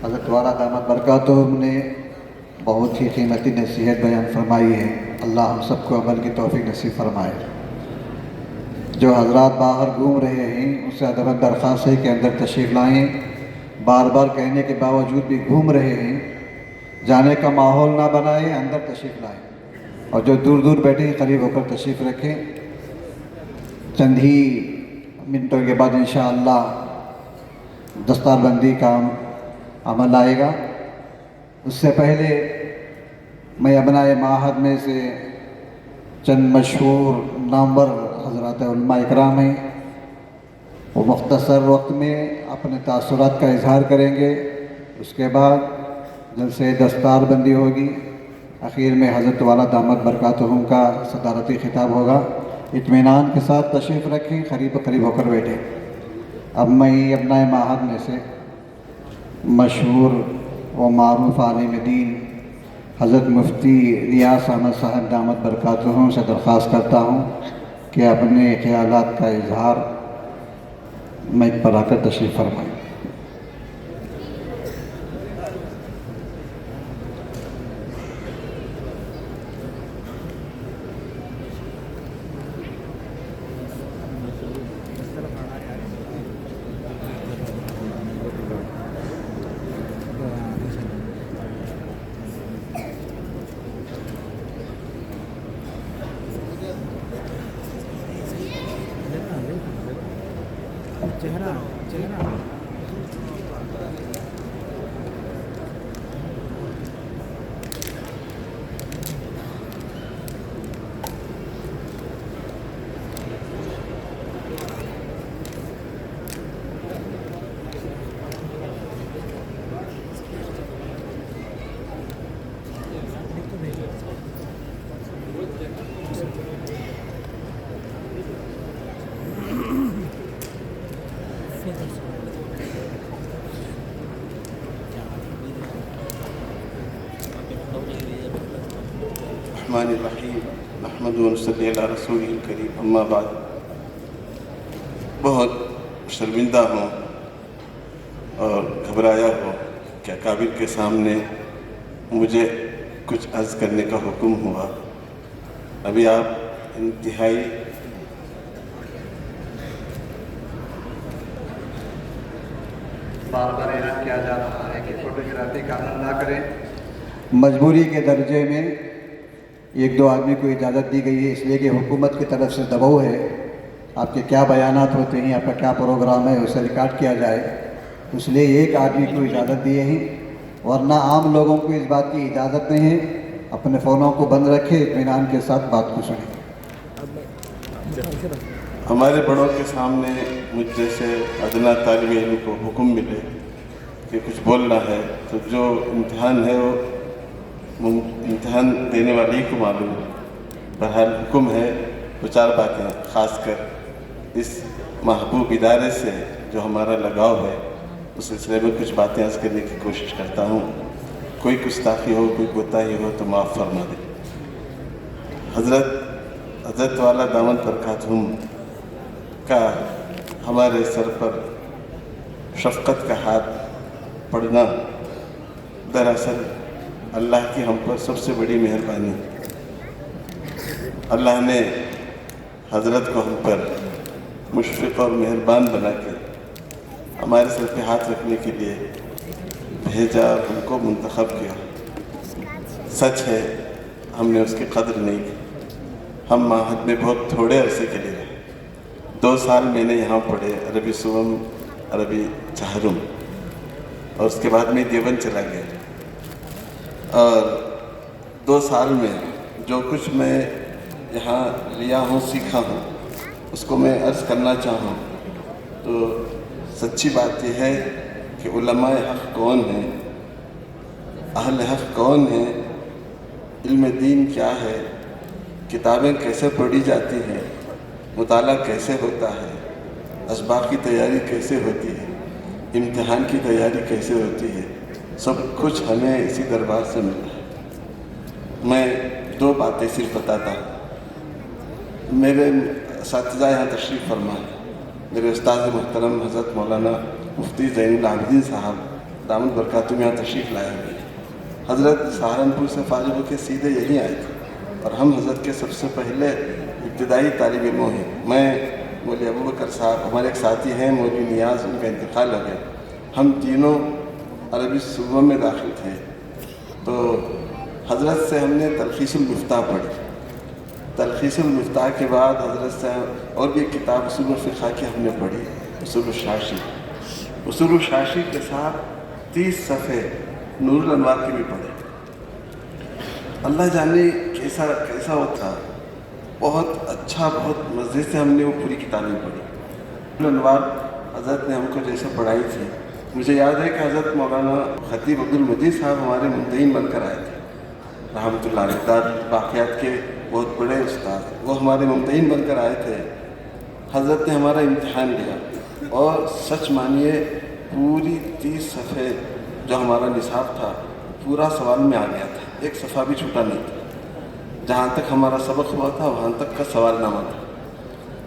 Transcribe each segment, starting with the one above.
حضرت والا دامت برکاتہم نے بہت ہی قیمتی نصیحت بیان فرمائی ہے. اللہ ہم سب کو عمل کی توفیق نصیب فرمائے. جو حضرات باہر گھوم رہے ہیں ان سے ادب درخواست ہے کہ اندر تشریف لائیں. بار بار کہنے کے باوجود بھی گھوم رہے ہیں، جانے کا ماحول نہ بنائیں، اندر تشریف لائیں. اور جو دور دور بیٹھے ہیں قریب ہو کر تشریف رکھیں. چند ہی منٹوں کے بعد انشاءاللہ دستار بندی کا عمل آئے گا. اس سے پہلے میں ابنائے معہد میں سے چند مشہور نامور حضرات علماء اکرام ہیں، وہ مختصر وقت میں اپنے تاثرات کا اظہار کریں گے. اس کے بعد جلسے دستار بندی ہوگی. اخیر میں حضرت والا دامت برکاتہم کا صدارتی خطاب ہوگا. اطمینان کے ساتھ تشریف رکھیں، قریب ہو کر بیٹھیں. اب میں ابنائے معہد میں سے مشہور و معروف عالم دین حضرت مفتی ریاض احمد صاحب دامت برکاتہم سے درخواست کرتا ہوں کہ اپنے خیالات کا اظہار مائک پر آ کر تشریف فرمائیں. الرحمن الرحیم نحمد و نصلی علی رسول الکریم. اما بعد، بہت شرمندہ ہوں اور گھبرایا ہوں کہ اکابر کے سامنے مجھے کچھ عرض کرنے کا حکم ہوا. ابھی آپ انتہائی بار بار اعلان کیا جا رہا ہے کہ فوٹوگرافی کا عمل نہ کریں. مجبوری کے درجے میں ایک دو آدمی کو اجازت دی گئی ہے، اس لیے کہ حکومت کی طرف سے دباؤ ہے. آپ کے کیا بیانات ہوتے ہیں، آپ کا کیا پروگرام ہے، اسے ریکارڈ کیا جائے. اس لیے ایک آدمی کو اجازت دیے ہیں، ورنہ عام لوگوں کو اس بات کی اجازت نہیں ہے. اپنے فونوں کو بند رکھے، اطمینان کے ساتھ بات کو سنیں. ہمارے بڑوں کے سامنے مجھ جیسے ادنا طالب علم کو حکم ملے کہ کچھ بولنا ہے تو جو امتحان ہے وہ امتحان دینے والے ہی کو معلوم ہے. بہرحال حکم ہے. دو چار باتیں خاص کر اس محبوب ادارے سے جو ہمارا لگاؤ ہے اس سلسلے میں کچھ باتیں عرض کرنے کی کوشش کرتا ہوں. کوئی گستاخی ہو، کوئی کوتاہی ہو تو معاف فرما دیں. حضرت والا دامت برکاتہم کا ہمارے سر پر شفقت کا ہاتھ پڑنا دراصل اللہ کی ہم پر سب سے بڑی مہربانی. اللہ نے حضرت کو ہم پر مشفق اور مہربان بنا کے ہمارے سر پہ ہاتھ رکھنے کے لیے بھیجا اور ہم کو منتخب کیا. سچ ہے ہم نے اس کی قدر نہیں کی. ہم معہد میں بہت تھوڑے عرصے کے لیے رہے. 2 سال میں نے یہاں پڑھے، عربی سوم، عربی چہارم، اور اس کے بعد میں دیوبند چلا گیا. اور 2 سال میں جو کچھ میں یہاں لیا ہوں، سیکھا ہوں، اس کو میں عرض کرنا چاہوں تو سچی بات یہ ہے کہ علماء حق کون ہیں، اہل حق کون ہیں، علم دین کیا ہے، کتابیں کیسے پڑھی جاتی ہیں، مطالعہ کیسے ہوتا ہے، اسباق کی تیاری کیسے ہوتی ہے، امتحان کی تیاری کیسے ہوتی ہے، سب کچھ ہمیں اسی دربار سے ملا ہے. میں 2 باتیں صرف بتاتا ہوں. میرے اساتذہ یہاں تشریف فرما ہے. میرے استاد محترم حضرت مولانا مفتی زین العابدین صاحب दामद बरकातुहू यहाँ तशरीफ़ लाए हुए हैं। हज़रत सहारनपुर से फारिग होकर सीधे यहीं आए थे और हम हज़रत के सबसे पहले इब्तदाई तालिब इल्म हैं। मैं, मौलवी अबू बकर साहब, हमारे एक साथी हैं मौलवी नियाज़, उनका इंतकाल हो गया। हम तीनों अरबी सूबों में दाखिल थे। तो हज़रत से हमने तलख़ीसुल मिफ्ताह पढ़ी। तलख़ीसुल मिफ्ताह के बाद हज़रत से और भी एक किताब उसूल फ़िक़्ह की हमने पढ़ी, उसूल शाशी। उसूल शाशी के साथ 30 सफ़े नूरुल अनवार के भी पढ़े। अल्लाह जाने कैसा कैसा वो था, बहुत अच्छा, बहुत मज़े से हमने वो पूरी किताबें पढ़ी। नूरुल अनवार हज़रत ने हमको जैसे पढ़ाई थी, मुझे याद है कि हज़रत मौलाना ख़तीब अब्दुल मजीद साहब हमारे मुंतहिन बनकर आए थे, रहमतुल्लाह अलैह, बाक़ियात के बहुत बड़े उस्ताद। वो हमारे मुंतहिन बनकर आए थे। हज़रत ने हमारा इम्तिहान लिया और सच मानिए पूरी 30 सफ़े जो हमारा निसाब था पूरा सवाल में आ गया था, एक सफ़ा भी छूटा नहीं था। जहाँ तक हमारा सबक हुआ था वहाँ तक का सवालनामा था।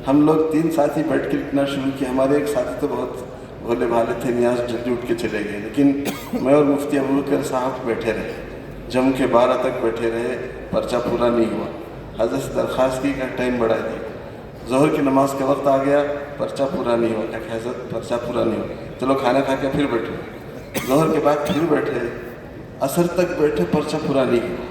हम लोग 3 साथी बैठ के लिखना शुरू किया। हमारे एक साथी तो बहुत भोले भाले थे, नियाज जल्दी उठ के चले गए, लेकिन मैं और मुफ्ती अबू बकर साहब बैठे रहे, जम के 12 तक बैठे रहे, पर्चा पूरा नहीं हुआ। हज़रत से दरख्वास्त की का टाइम बढ़ा दिया। ज़ोहर की नमाज का वक्त आ गया, पर्चा पूरा नहीं हुआ। क्या हज़रत पर्चा पूरा नहीं हुआ, चलो खाना खा के फिर बैठो। ज़ोहर के बाद फिर बैठे, असर तक बैठे, पर्चा पूरा नहीं हुआ।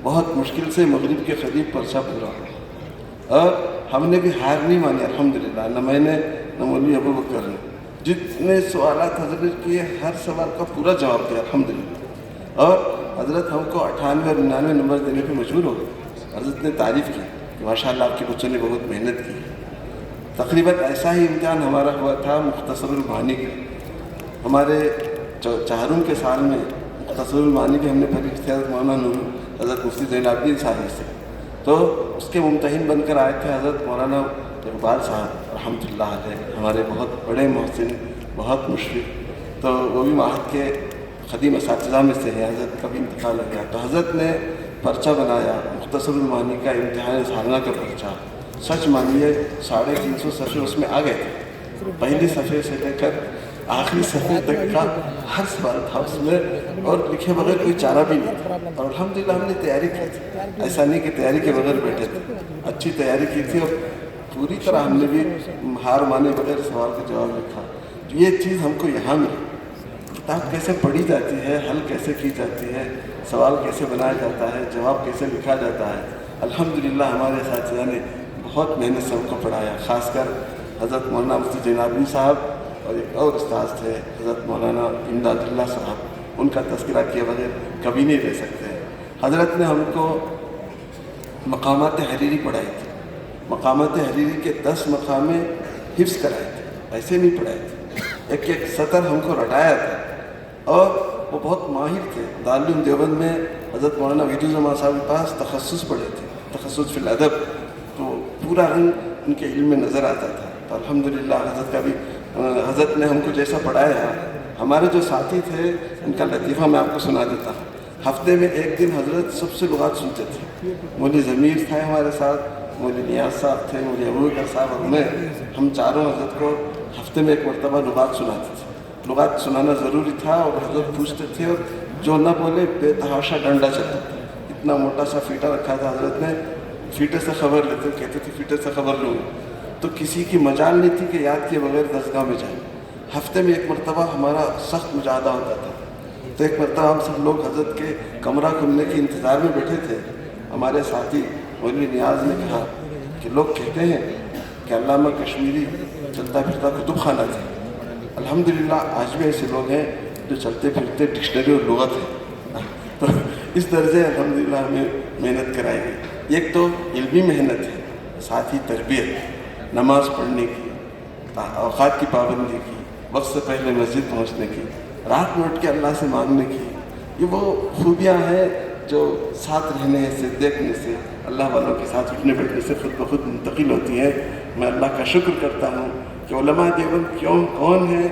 बहुत मुश्किल से मगरिब के करीब पर्चा पूरा हुआ और हमने भी हार नहीं मानी अल्हम्दुलिल्लाह। न मैंने न मौलवी अबू बकर ने, जितने सवालात हज़रत किए हर सवाल का पूरा जवाब दिया अल्हम्दुलिल्लाह। और हज़रत हमको 98 और 99 नंबर देने पर मजबूर हो गए। हज़रत ने तारीफ़ की कि माशाअल्लाह आपके बच्चों ने बहुत मेहनत की। तकरीबन ऐसा ही इम्तिहान हमारा हुआ था मुख्तसरुल मानी का। हमारे चाहरुम के साल में मुख्तसरुल मानी की हमने पढ़ी थी मौलाना हज़रत मुफ्ती ज़ैनुद्दीन साहिब से। तो उसके मुमतहिन बनकर आए थे हज़रत मौलाना इकबाल साहब रहमतुल्लाह अलैह, हमारे बहुत बड़े मोहसिन, बहुत मुशफ़िक़। तो वो भी महद के ख़दीम असातिज़ा में से हैं। हज़रत का भी इंतकाल हो गया। तो हज़रत ने पर्चा बनाया मुख्तसरुल मानी का, इम्तिहान सालना का पर्चा। सच मानिए 350 सफ़े उसमें आ गए थे। पहली सफ़े से लेकर आखिरी सफ़े तक का हर सवाल था उसमें, और लिखे बगैर कोई चारा भी नहीं था। और अल्हम्दुलिल्लाह हमने तैयारी की थी, ऐसा नहीं कि तैयारी के बगैर बैठे थे, अच्छी तैयारी की थी और पूरी तरह हमने भी हार माने बगैर सवाल का जवाब लिखा। तो ये चीज़ हमको यहाँ मिली, किताब कैसे पढ़ी जाती है, हल कैसे की जाती है, सवाल कैसे बनाया जाता है, जवाब कैसे लिखा जाता है। अल्हम्दुलिल्लाह हमारे साथियों ने बहुत मेहनत से हमको पढ़ाया। ख़ासकर हज़रत मौलाना मुफ्ती ज़ैनुद्दीन साहब और एक और उस्ताद थे हज़रत मौलाना इमदादुल्लाह साहब, उनका तज़किरा किए बगैर कभी नहीं रह सकते। हज़रत ने हमको मकामात हरीरी पढ़ाई थी। मकामात हरीरी के 10 मकामे हिफ्ज़ कराए थे, ऐसे नहीं पढ़ाए थे, एक एक सतर हमको रटाया था। और वो बहुत माहिर थे। दारुल देवबंद में हज़रत मौलाना वहीदुज़्ज़मान साहब के पास तखस्सुस पढ़े थे, तखस्सुस फ़िल अदब, तो पूरा रंग उनके इल्म में नज़र आता था। तो अल्हम्दुलिल्लाह हज़रत का भी, हज़रत ने हमको जैसा पढ़ाया, हमारे जो साथी थे उनका लतीफ़ा मैं आपको सुना देता हूँ। हफ्ते में एक दिन हज़रत सबसे लुगात सुनते थे। मौलवी ज़मीर थे हमारे साथ, मौलवी नियाज़ साहब थे, मौलवी अबू बकर साहब और मैं, हम चारों हज़रत को हफ्ते में एक मरतबा लुगात सुनाते थे। लुगात सुनाना ज़रूरी था और हज़रत पूछते थे और जो न बोले बेतहाशा डंडा चलता था। इतना मोटा सा फीटा रखा था हज़रत ने, फीटे से खबर लेते, कहते थे फीटे से खबर लूँगा। तो किसी की मजाल नहीं थी कि याद किए बगैर दरगाह में जाए। हफ्ते में एक मरतबा हमारा सख्त मुजाहदा होता था। तो एक मरतबा हम सब लोग हज़रत के कमरा खुलने के इंतज़ार में बैठे थे। हमारे साथी मौलवी नियाज़ ने कहा कि लोग कहते हैं कि अल्लामा कश्मीरी चलता फिरता कुतुब खाना थे। अल्हम्दुलिल्लाह आज भी ऐसे लोग हैं जो चलते फिरते डिक्शनरी और लुग़त है। तो इस दर्जे अल्हम्दुलिल्लाह हमें मेहनत कराई गई। एक तो इल्मी मेहनत है, साथ ही तरबियत, नमाज़ पढ़ने की, औक़ात की पाबंदी की, वक्त से पहले मस्जिद पहुँचने की, रात में उठ के अल्लाह से मांगने की। ये वो खूबियाँ हैं जो साथ रहने से, देखने से, अल्लाह वालों के साथ उठने बैठने से खुद ब खुद मुंतकिल होती हैं। मैं अल्लाह का शुक्र करता हूँ कि उलमा देवबंद कौन है,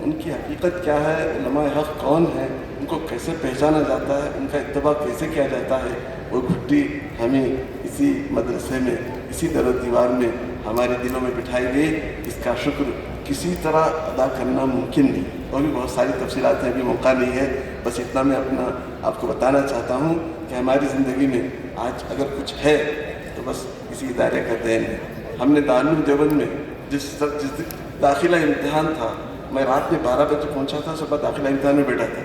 उनकी हकीकत क्या है, उलमा हक़ कौन है, उनको कैसे पहचाना जाता है, उनका इत्तबा कैसे किया जाता है। वो घुट्टी हमें इसी मदरसे में, इसी दर दीवार में हमारे दिलों में बिठाई गई। इसका शुक्र किसी तरह अदा करना मुमकिन नहीं, और भी बहुत सारी तफसीलात हैं, अभी मौका नहीं है, बस इतना मैं अपना आपको बताना चाहता हूँ कि हमारी ज़िंदगी में आज अगर कुछ है तो बस किसी इदारे का देन है। हमने दारुल देवबंद में जिस दाखिला इम्तिहान था, मैं रात में 12 बजे पहुँचा था, सुबह दाखिला इम्तिहान में बैठा था,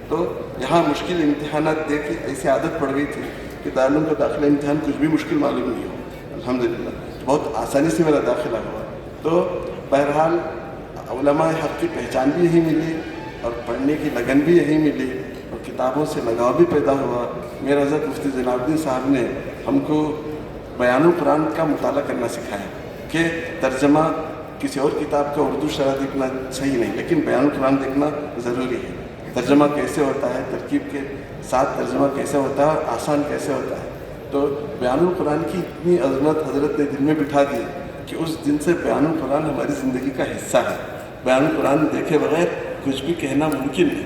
तो यहाँ मुश्किल इम्तिहानात देख के ऐसी आदत पड़ गई थी कि दारुल का दाखिला इम्तिहान कुछ भी मुश्किल मालूम नहीं हो। अल्हम्दुलिल्लाह बहुत आसानी से मेरा दाखिला हुआ। तो बहरहाल उलमाए हक़ की पहचान भी यही मिली और पढ़ने की लगन भी यही मिली और किताबों से लगाव भी पैदा हुआ। मेरे हज़रत मुफ्ती ज़ैनुद्दीन साहब ने हमको बयानुल कुरान का मुताला करना सिखाया कि तर्जमा किसी और किताब का उर्दू शरह देखना सही नहीं, लेकिन बयानुल कुरान देखना ज़रूरी है। तर्जमा कैसे होता है, तरकीब के साथ तर्जमा कैसे होता है, आसान कैसे होता है। तो बयानुल कुरान की इतनी अज़मत हज़रत ने दिल में बिठा दी कि उस दिन से बयानुल कुरान हमारी ज़िंदगी का हिस्सा है। बयानुल कुरान देखे बगैर कुछ भी कहना मुमकिन नहीं,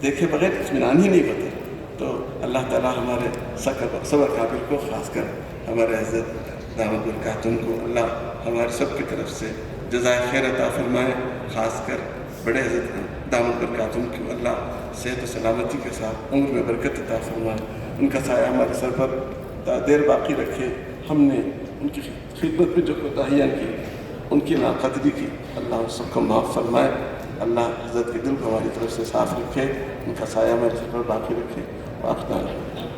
देखे बगैर इत्मीनान ही नहीं होता। तो अल्लाह ताला हमारे सबर काबिल को, ख़ासकर हमारे हज़रत दामद बरकातुहू को अल्लाह हमारे सब की तरफ से जज़ाए खैर अता फरमाए। ख़ासकर बड़े हज़रत दामद बरकातुहू को अल्लाह सेहत और सलामती के साथ उम्र में बरकत अता फरमाए, उनका साया हमारे सर पर देर बाकी रखे। हमने उनकी खिदमत में जो कोताहियाँ की, उनकी नाक़दरी की, अल्लाह सबको माफ़ फरमाए। अल्लाह हज़रत के दिल को हमारी तरफ से साफ़ रखे, उनका साया हमारे सर पर बाकी रखे। वाक़